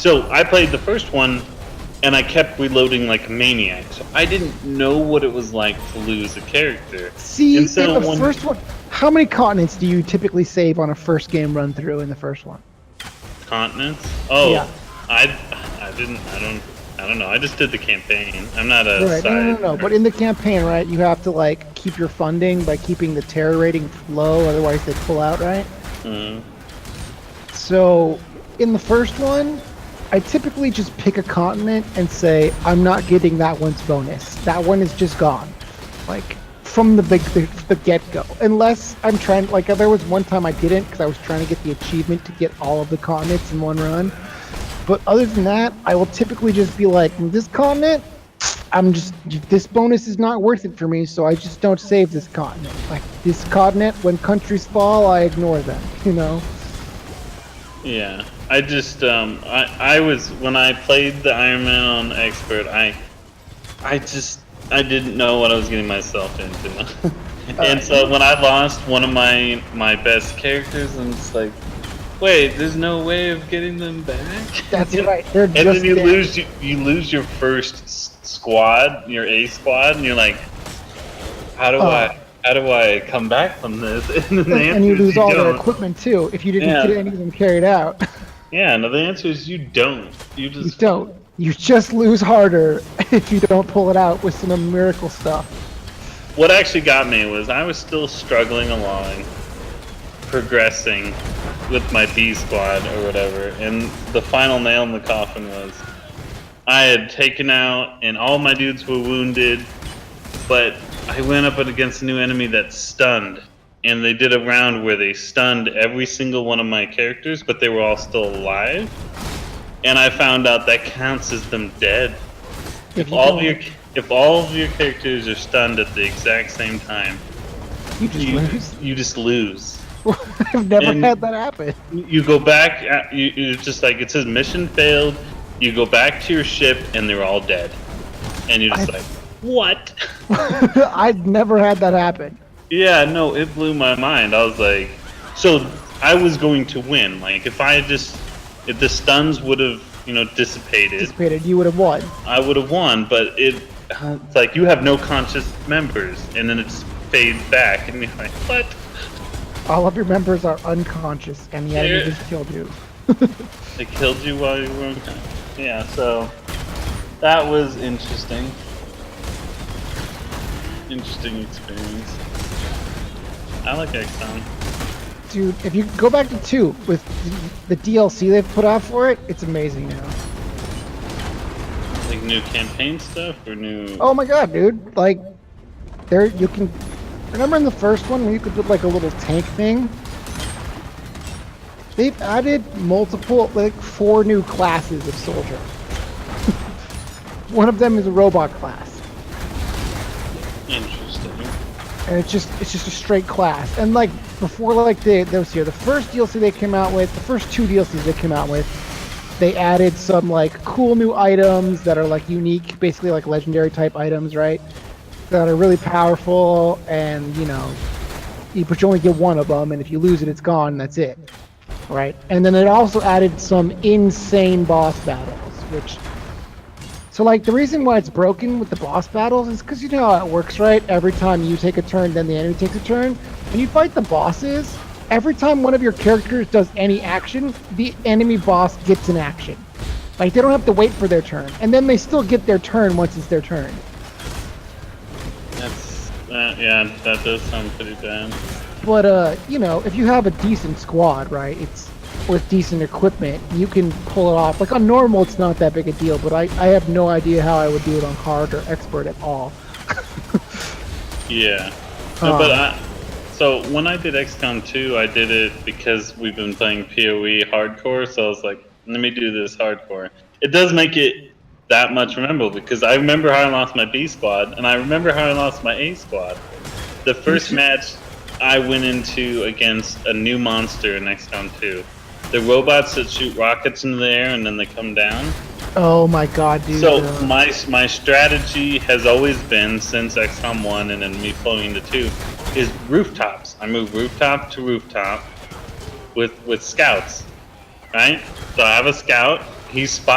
So I played the first one, and I kept reloading like a maniac. So I didn't know what it was like to lose a character. See, And so in the first one, how many continents do you typically save on a first game run through in the first one? Continents? Oh, Yeah. I don't know. I just did the campaign. I'm not a Right. side. No. But in the campaign, right, you have to like keep your funding by keeping the terror rating low, otherwise they pull out, right? Mm. So in the first one, I typically just pick a continent and say I'm not getting that one's bonus. That one is just gone, like from the get-go. Unless I'm trying, like there was one time I didn't because I was trying to get the achievement to get all of the continents in one run. But other than that, I will typically just be like, this continent, this bonus is not worth it for me, so I just don't save this continent. Like this continent, when countries fall, I ignore them. You know. Yeah, I just I was when I played the Iron Man on Expert, I didn't know what I was getting myself into, and so when I lost one of my best characters, I'm just like, wait, there's no way of getting them back. That's right. They're And just then you dead. lose your first squad, your A squad, and you're like, how do I come back from this? And then the And answer you is lose all their don't. equipment too if you didn't Yeah. get any of them carried out. Yeah, no, the answer is you don't. You You just don't. You just lose harder if you don't pull it out with some miracle stuff. What actually got me was I was still struggling along, progressing with my B squad or whatever, and the final nail in the coffin was I had taken out and all my dudes were wounded, but I went up against a new enemy that stunned, and they did a round where they stunned every single one of my characters, but they were all still alive, and I found out that counts as them dead. If all of your characters are stunned at the exact same time, You just lose. you just lose. I've never And- had that happen. You go back. It's just like it says mission failed. You go back to your ship and they're all dead, and you're just like, what? I've never had that happen. Yeah, no, it blew my mind. I was like, so I was going to win. Like if if the stuns would have dissipated, Anticipated you would have won. I would have won. But it's like you have no conscious members, and then it just fades back, and you're like, what? All of your members are unconscious, and the enemy Yeah. just killed you. They killed you while you were Yeah, so that was interesting. Interesting experience. I like XCOM. Dude, if you go back to 2 with the DLC they've put out for it, it's amazing now. Like new campaign stuff or new. Oh my god, dude! Like, there you can. Remember in the first one when you could put like a little tank thing? They've added multiple, like 4 new classes of soldier. One of them is a robot class, Interesting. and it's just a straight class. And like before, like those here, the first DLC they came out with, the first 2 DLCs they came out with, they added some like cool new items that are like unique, basically like legendary type items, right? That are really powerful, and but you only get one of them, and if you lose it, it's gone. And that's it, right? And then it also added some insane boss battles, which. So like the reason why it's broken with the boss battles is because you know how it works, right? Every time you take a turn, then the enemy takes a turn. When you fight the bosses, every time one of your characters does any action, the enemy boss gets an action. Like they don't have to wait for their turn, and then they still get their turn once it's their turn. That's yeah, that does sound pretty bad. But if you have a decent squad, right? It's with decent equipment, you can pull it off. Like on normal, it's not that big a deal, but I have no idea how I would do it on hard or expert at all. Yeah. No, but so when I did XCOM 2, I did it because we've been playing PoE hardcore, so I was like, let me do this hardcore. It does make it that much memorable because I remember how I lost my B squad, and I remember how I lost my A squad. The first match I went into against a new monster in XCOM 2. The robots that shoot rockets into the air and then they come down. Oh my god, dude. So my strategy has always been, since XCOM 1 and then me flowing to 2, is rooftops. I move rooftop to rooftop with scouts, right? So I have a scout he spotted